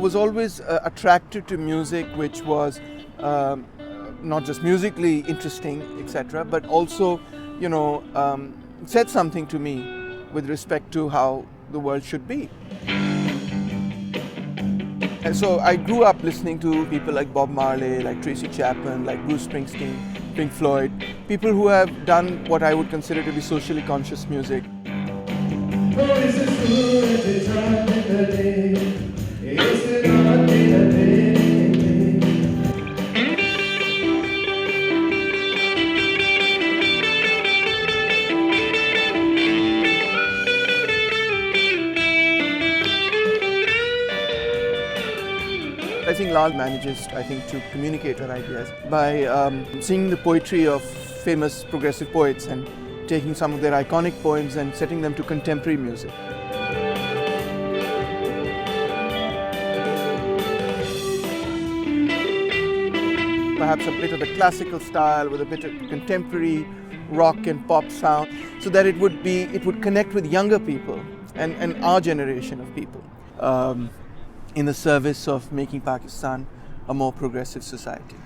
was always attracted to music which was not just musically interesting, etc., but also, said something to me with respect to how the world should be. And so I grew up listening to people like Bob Marley, like Tracy Chapman, like Bruce Springsteen, Pink Floyd, people who have done what I would consider to be socially conscious music. I think Lal manages, to communicate her ideas by singing the poetry of famous progressive poets and taking some of their iconic poems and setting them to contemporary music. Perhaps a bit of the classical style with a bit of contemporary rock and pop sound, so that it would connect with younger people and our generation of people. In the service of making Pakistan a more progressive society.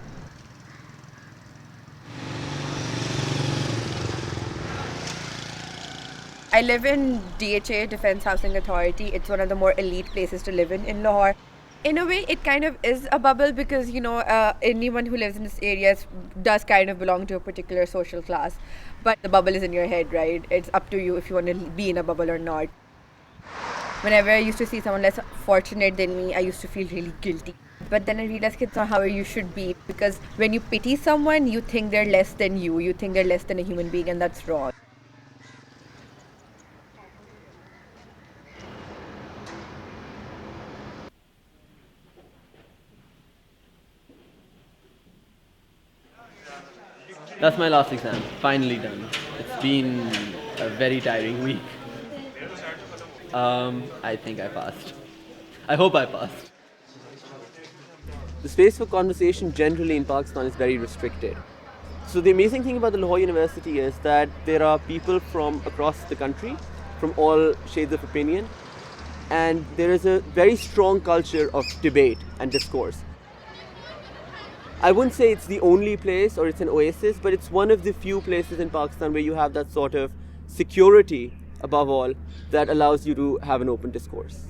I live in DHA, Defence Housing Authority. It's one of the more elite places to live in Lahore. In a way, it kind of is a bubble because, anyone who lives in this area does kind of belong to a particular social class. But the bubble is in your head, right? It's up to you if you want to be in a bubble or not. Whenever I used to see someone less fortunate than me, I used to feel really guilty. But then I realized it's not how you should be, because when you pity someone, you think they're less than you. You think they're less than a human being, and that's wrong. That's my last exam, finally done. It's been a very tiring week. I think I passed. I hope I passed. The space for conversation generally in Pakistan is very restricted. So the amazing thing about the Lahore University is that there are people from across the country, from all shades of opinion, and there is a very strong culture of debate and discourse. I wouldn't say it's the only place or it's an oasis, but it's one of the few places in Pakistan where you have that sort of security, above all, that allows you to have an open discourse.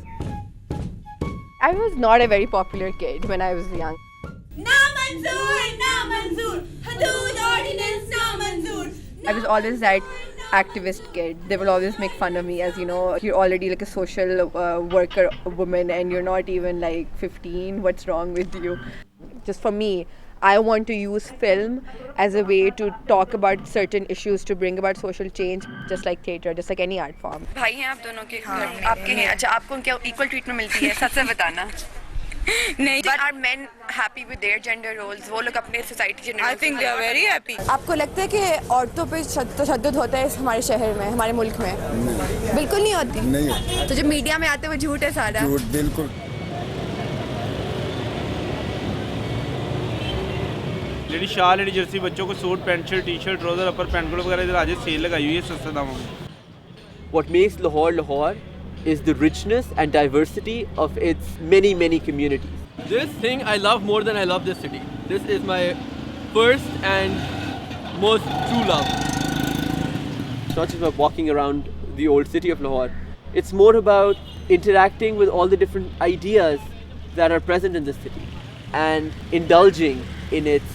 I was not a very popular kid when I was young. I was always that activist kid. They will always make fun of me as, you're already like a social worker woman and you're not even like 15. What's wrong with you? Just for me, I want to use film as a way to talk about certain issues, to bring about social change, just like theatre, just like any art form. भाई हैं आप दोनों के आपके हैं अच्छा आपको क्या equal treatment मिलती है सच से बताना नहीं but are men happy with their gender roles वो लोग अपने society gender I think they are very happy आपको लगता है कि औरतों पे तशद्दुद होता है हमारे शहर में, हमारे मुल्क में? बिल्कुल नहीं होती। नहीं। तो जब मीडिया में आते वो झूठ है सारा। झूठ बिल्कुल। लेडी शाल लेडी जर्सी बच्चों को suit pant shirt T shirt trouser upper pant coat वगैरह इधर आज सेल लगाई हुई है सस्ते दामों में. What makes Lahore Lahore is the richness and diversity of its many communities. This thing I love more than I love this city. This is my first and most true love. It's not just about walking around the old city of Lahore. It's more about interacting with all the different ideas that are present in this city and indulging in its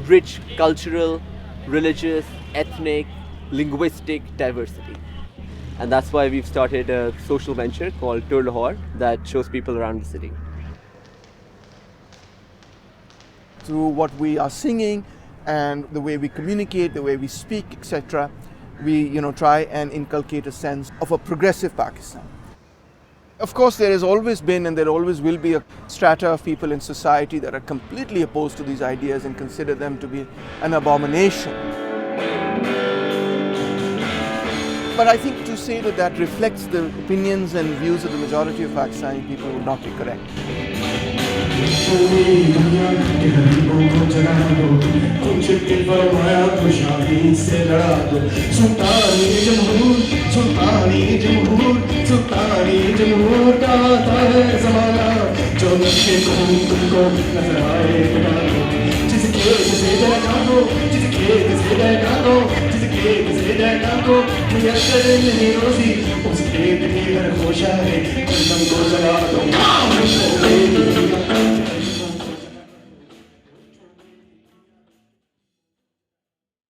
rich cultural, religious, ethnic, linguistic diversity. And that's why we've started a social venture called Tour Lahore that shows people around the city. Through what we are singing and the way we communicate, the way we speak, etc., we try and inculcate a sense of a progressive Pakistan. Of course, there has always been and there always will be a strata of people in society that are completely opposed to these ideas and consider them to be an abomination. But I think to say that reflects the opinions and views of the majority of Pakistani people would not be correct. सुल्तानी जमहूर का आता है ज़माना जो नक्शे खून तुमको नजर आए बता दो जिसके जिसे जगा दो जिसके जिसे जगा दो जिसके जिसे जगा दो मुयस्सर नहीं रोजी उसके भी हर खोशा है तुम को जगा दो